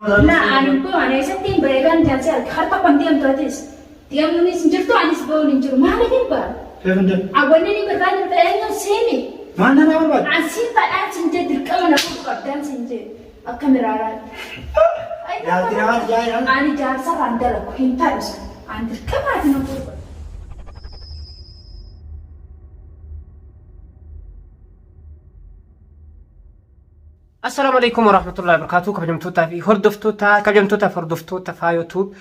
لا أنا ستين بريغان جالسة خرطة قنديم توتيس تيام نونيس نجرتو عنيس بول نجرو ما لكن با كيف انت؟ أولني برغان بأنه سيمي ما أنا أول بعد عسين بقى سنجد الكاميرا فوق قدام سنجد الكاميرا يا ترى جاي أنا جالسة عندك كوين تايمس عند الكاميرا نقول السلام عليكم ورحمة الله وبركاته. كبجمتوتا في هردفتوتا في يوتيوب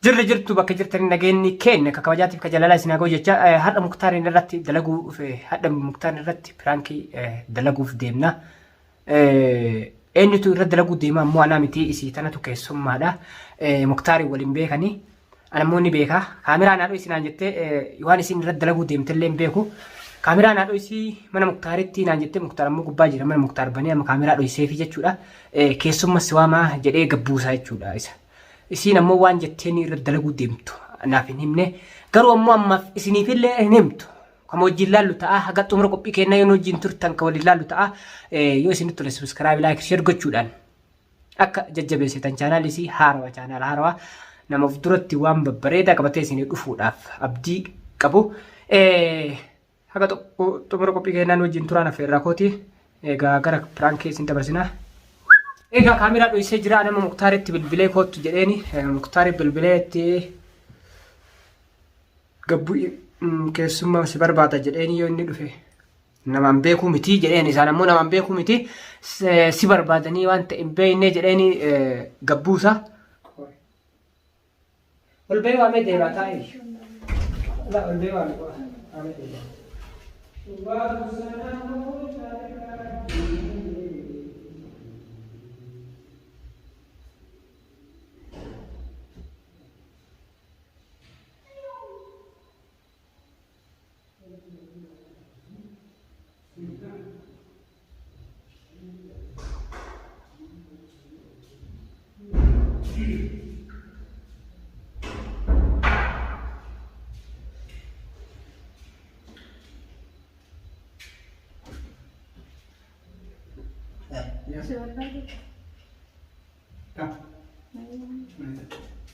جرتو بك جرتني نجيني كين ككبجاتي كجلالة سناجو جتا هذا مختار نرتي دلقو في هذا مختار نرتي برانكي دلقو في ديمنا إني تو رد دلقو ديما مو أنا متي إسي تنا تو كيسوم هذا مختاري ولين بيكني أنا موني بيكا كاميرا أنا رويسي نانجت يواني سين رد دلقو ديم تلين بيكو كاميرا نادو إسي من مختارتي نانجت مختار مو قباجي من مختار بني أما كاميرا روي سيفي جتشولا كيسوم مسواما جدي قبوسا جتشولا إسي نمو وان جتيني رد دلقو ديمتو أنا في نمنه قالوا أما إسني في اللي نمتو كمو جلالو تاع حقت عمرك بيكنا ينو جنتور تنك وللالو تاع يو إسني تولي سبسكرايب لايك شير جتشولان أك ججبه سيتان channel إسي هاروا channel هاروا نما فدرتي وان ببريدا كبتة سيني دفود أبدي كابو Haga tumuro kopi kenan wajin turana ferra koti ega gara prank sinta barsina ega kamera do ise jira nama muktaritti bilbile kotu jedeni muktari bilbiletti gabbu keessumma si barbaada jedeni yo inni dhufe nama beeku miti jedeni sana mo nama beeku miti si barbaadani wanta imbeene jedeni gabbusa ol beewa me deeba ta'i la ol beewa me ko ame deeba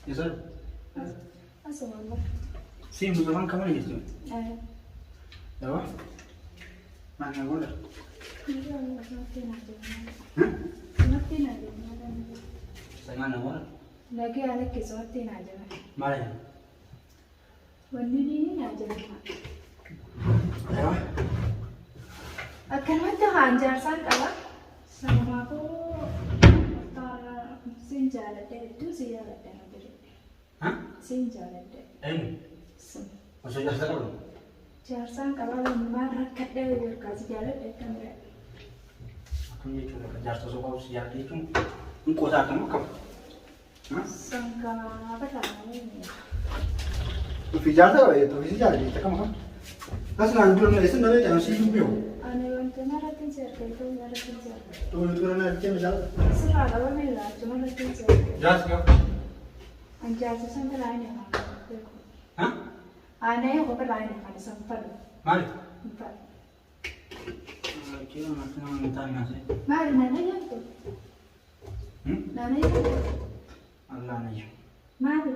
يا سلام أسمع سين زمان كمان يجتمع دوا ما أنا أقول لك سمعنا ولا لكن عليك صوتين عجبا ما علينا والنينين عجبا دوا أكلمت عن جارسان كذا سمعكو مختار سنجالة تو سيارة نبرة ها سنجالة أين masuk jasa kalau جارسان كذا ما ركض يركز جالة كاميرا aku ni cuma jasa soal siap itu engkau tak tahu kamu sangka apa namanya في جاسة ولا تو في جاسة itu kamu kan أصلا عندنا من الاسم ده jangan sih jumpa أنا وأنت ما رتنسر كيف ما رتنسر tuh itu kan ada macam jasa سرعة لو ما لا cuma رتنسر jasa kau أنجاز سنت lain ya Hah? Aneh aku lain kan sempat mari sempat kira macam minta nasi mari nana ya tu nana ya Allah nanya mari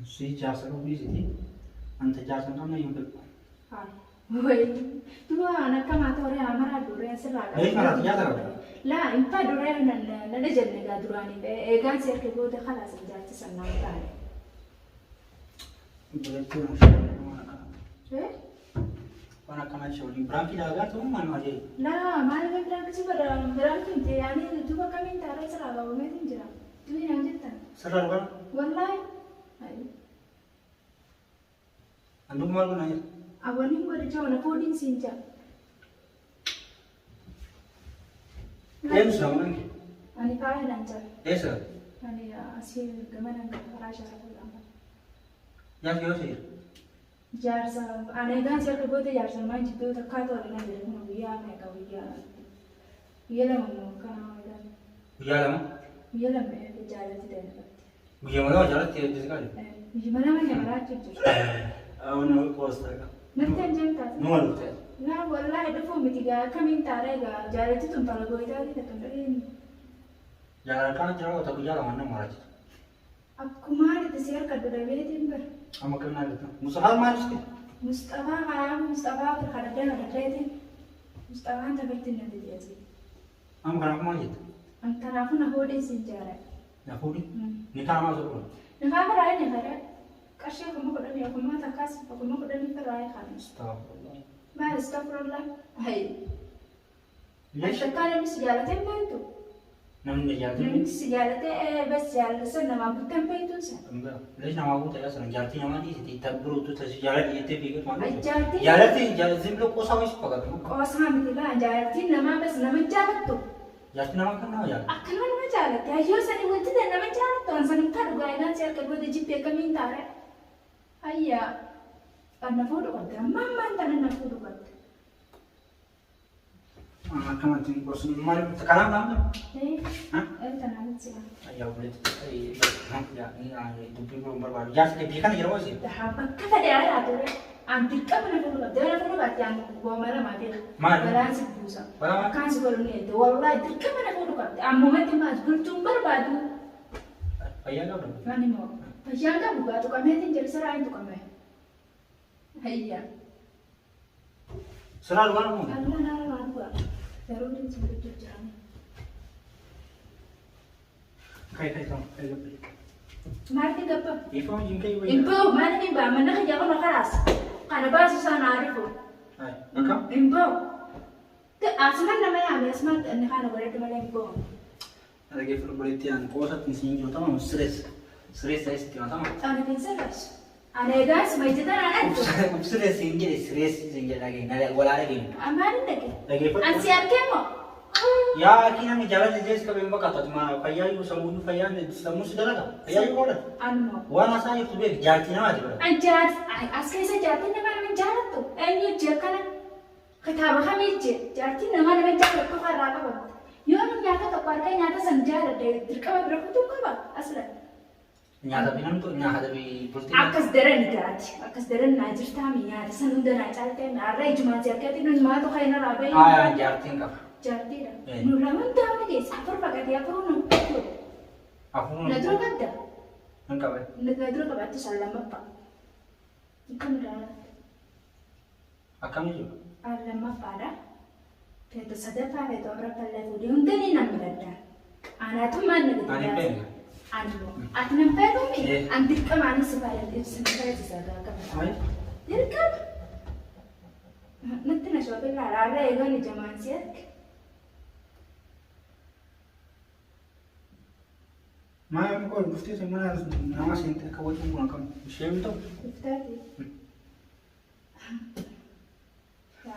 si jasa kau beli sini anta jasa kamu yang ber woi tu anak kamu atau orang amara dulu yang selalu mana jasa kau لا إنت دوري أنا نجد نجا دوراني بإيجان سيرك بوده خلاص نجات سنة تاني. berarti إيه؟ mana kamu curi berangki dah tu mana aja لا ما أنا برانك شو برانك أنت يعني دوبا كمين تاري سرعة وما تنجرا توين أنجتا serar kan والله أي anda malu nanya أولين برجع أنا coding سينجا sama ni أنا كاي نانجا sir أنا أسير كمان أنا فراشة أقول yang kau sih جارسا أنا إيجان سيرك بوده جارسا ما يجيبه تكاتو أنا نجده ما ويا ما كويا ويلا ما كان إيجان biar lama ويلا ما بجالة تدين biar mana jalan tiada sekali gimana mana marah cuci awalnya kos tak nanti jengkat Nomor tu. nah wallahi ada form tiga kami tare ga jari itu tumpal gue tadi datang dari ini Jalan kan jauh tapi jalan mana marah. Akkuma itti si harka dura beetiin bara. Amma kenal itu. Musahan mana sih? Mustafaa haa Mustafaa kadhaddeen Mustafaan taphatti na biyyaati. Amma kenapa mana itu? Kanaafuu na hodhee siin jaara. Ya kudi. Ni kan masuk. Nafaa baraa inni bara qarshii akkuma godhanii akkuma takkaas akkuma godhanii baraa kan. Astagfirullah. Maal astagfirullah. Hayi. Lesh. Shakkaan namni si jaalatee maaltu? Namni jalan. Namni si jaalatee bas jaalatan namaa buttan beektuun sana. Enggak. Lesh nama aku tanya sekarang jalti nama di sini tabur itu terus jalan itu pikir mana? Jalti. Jalan zimblo kosa wis pakai. Qoosaa miti laa jaalattiin namaa bas nama jaalattu. Jalti nama kenal ya? Akkana nama jaalatte hayyoo sanii wanti ta'e nama jaalattu waan sanii kan dhugaa ilaalchi harka booda jibbee kamiin taare. Hayyaa kan na fuudhu qabdi ammaan tana na fuudhu qabdi. Kamu tinggal bosan mana? Sekarang kamu? Hah? Tanaan siya. Ya boleh. Ya ini itu belum berbaru. Ya sedih kan kira sih. Dah bakka tadi ada tuh. Antik kan na fuudhu qabdi. Na fuudhu qabdi yang gua malah mati. Balaan si buusa. Kan si golong itu. Wallahi dirqama na fuudhu qabdi. Ammoo mati mas gultuun barbaadu. Ayah kau dong. Nani mo. Pasyaan ka buga to kami tin jere sarain to kami. Hayya. Serah luar mu. Allah na buga. Terus din sebut jalan. Kai kamu. Mati gapa. Ifo jingkai ibu. Impo mana ni ba mana ka jako nakaras. Kana ba susana arifo. Hai. Kakak. Impo. Te asman namanya asman ni kana gore to mala impo. Lagi perberitian kosa tinggi utama stres. Stres saya sih utama. Ana pinsaras. Ana guys mai jita ana. Stres singgir lagi. Nada wala lagi. Amani dake. Lagi apa? An siap kemo. Ya kina mi jalan jelas ka bemba kata cuma payah yu samu payah samu sudah lah. Payah yu kola. Anu. Wana saya itu be jati nama aja. Anjar askay sa jati naman naman jarat to. Enyo jekana. Kataba kami je. Jati naman naman jarat to karaka ba. Yun nyata to parkay nyata sang jarat de. Dirkama berapa tuh ka ba? Aslan. Nyata pinam tuh nyata bi pasti. Akas deren gati. Akas deren najir tami nyata sanunda na chalte na rai juma jakati nun ma to kayna rabe. Ah jati ka. Jati da. Nulaman tami de safar pagati ako nun. Aku Nadro kadda. Engkau be. Nadro ka ba to salama pa. Ikan da. Akam juga. Alama pada. Teto sadafa be to berapa level di undani namrada. Ana to man ne Ani pe. Anu. Atnam pe to mi. Yes. Antik ka mani sebaya di sini saga ka. Hai. Dirkam. Nanti na shobe la rara ego ni jaman siak. Mana kau bukti semua nama sinta kau itu mau kamu. Siapa itu? Iftati.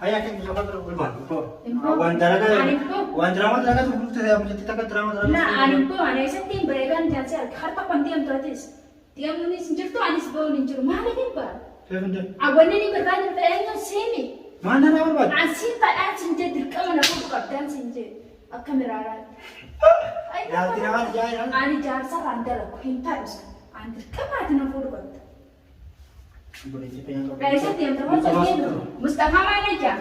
Ayah kan bisa kau berubah. Info. Wan drama Info. tuh bukti saya menjadi takkan drama. Na anu po ana isa tim bregan jansi harta pantiam totis. Tiam ni sinjur to anis bo ninjur mana ni ba? Siapa itu? Awan ni bertanya enyo semi. Mana nama berubah? Asin pa sinje dirkama na ko kapten sinje. Kamera. Ya tidak ada ya. Ani jansa randala ko hintarus. Andir kama na foto ko. Boleh siapa yang kau? Kaya sa tiam trabaho sa tiam. Mustafa mana jam?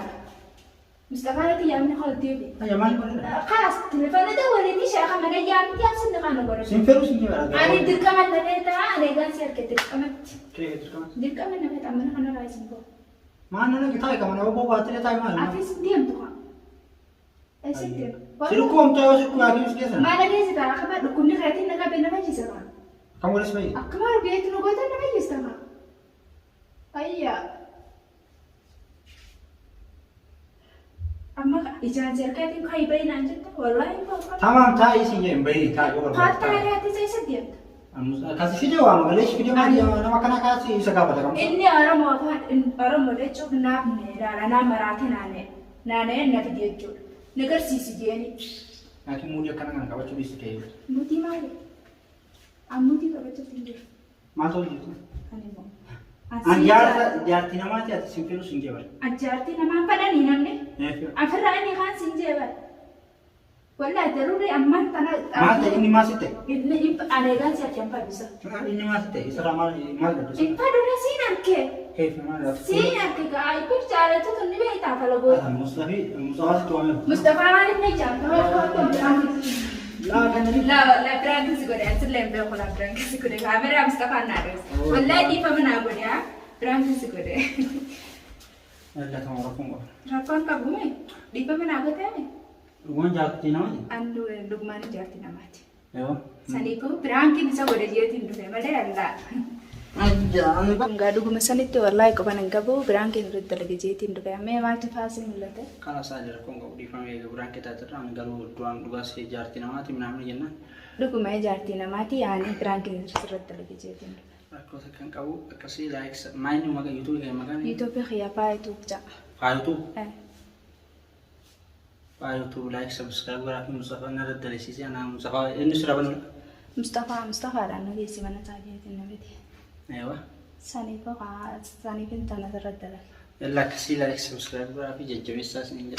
Mustafa na tiam na hol TV. Ayah mana boleh? Khas telefon na daw wala ni siya ka mana jam tiam sin na kana gora. Simperu singgah. Ani dirkama na neta ani gansi ar ketik kama. Kira itu kan? Dirkama na meta mana kana raisin ko. Mana lagi tahu kamu nama bawa baterai tahu mana? Afis tiam to ka. Ese tiam. Siruku om tahu siruku lagi sekian. Mana dia sih tak kabar dukun ni kaitin na kabe na ba jisa ka. Kamu boleh sebaik. Akmar biya itu nugota na ba jisa ka. Ayya. Amma ijan cerkai tin kai bai nan jetta wallahi ba ka. Tamam tahu isinya baik tahu. Hatta ya ti sai sediam. Kasih video apa? Kalau video mana nama kena kasih segala macam. Inni aram wa fa aram mo de chok na ne ra na marate na ne. Na ne na ti de chok. Negar sisi jeni. Nanti mulia kena kau coba istri. Muti mari. Amuti ka baca tindir. Masuk itu. Ani mo. Anjar jarti nama aja simperu singgah. Ajarti nama pada ni namne. Ya. Afra ni kan sinjewa. Wala daruri amman tana. Mata ini masih teh. Ini anegan siap yang bisa. Ini masih teh. Isra mal mal itu. Ipa dona sinar ke. Hei, mana? Sinar ke ka ai pun cara tu tu ni be ta kalau go. Mustafi, Mustafa itu mana? Mustafa malik ni jam. Kalau kau tu لا كان لا لا برانكس كده أسلم بيقول برانكس كده كاميرا مصطفى نارس والله دي فمن أقول يا برانكس كده لا تمركم رافون كابومي دي فمن أقول تاني وين جاكتي نوادي أندو لقمان جارتي نماتي ايوه سنيكو برانكي bisa كده جيتي ندو مالي الله Enggak dulu mesan itu wallahi kapan enggak bu berangkat udah lagi jadi itu kayak memang tuh fase mulai deh. Kalau saya kok nggak di family ke berangkat aja terus anggaru doang tugas sejarti nama tim namanya jenah. Dulu main jarti nama ti ani berangkat terus udah lagi jadi. Aku sekarang kau kasih like main makan YouTube kayak makan. YouTube ya apa itu cak. YouTube. YouTube like subscribe berarti Mustafa nara dari sisi anak Mustafa ini sudah benar. Mustafa ada anu di mana saja itu nabi. ايوه ثاني بقى ثاني بنت انا ترددت يلا كسي لايك سبسكرايب بقى في جوجو اساس نينجا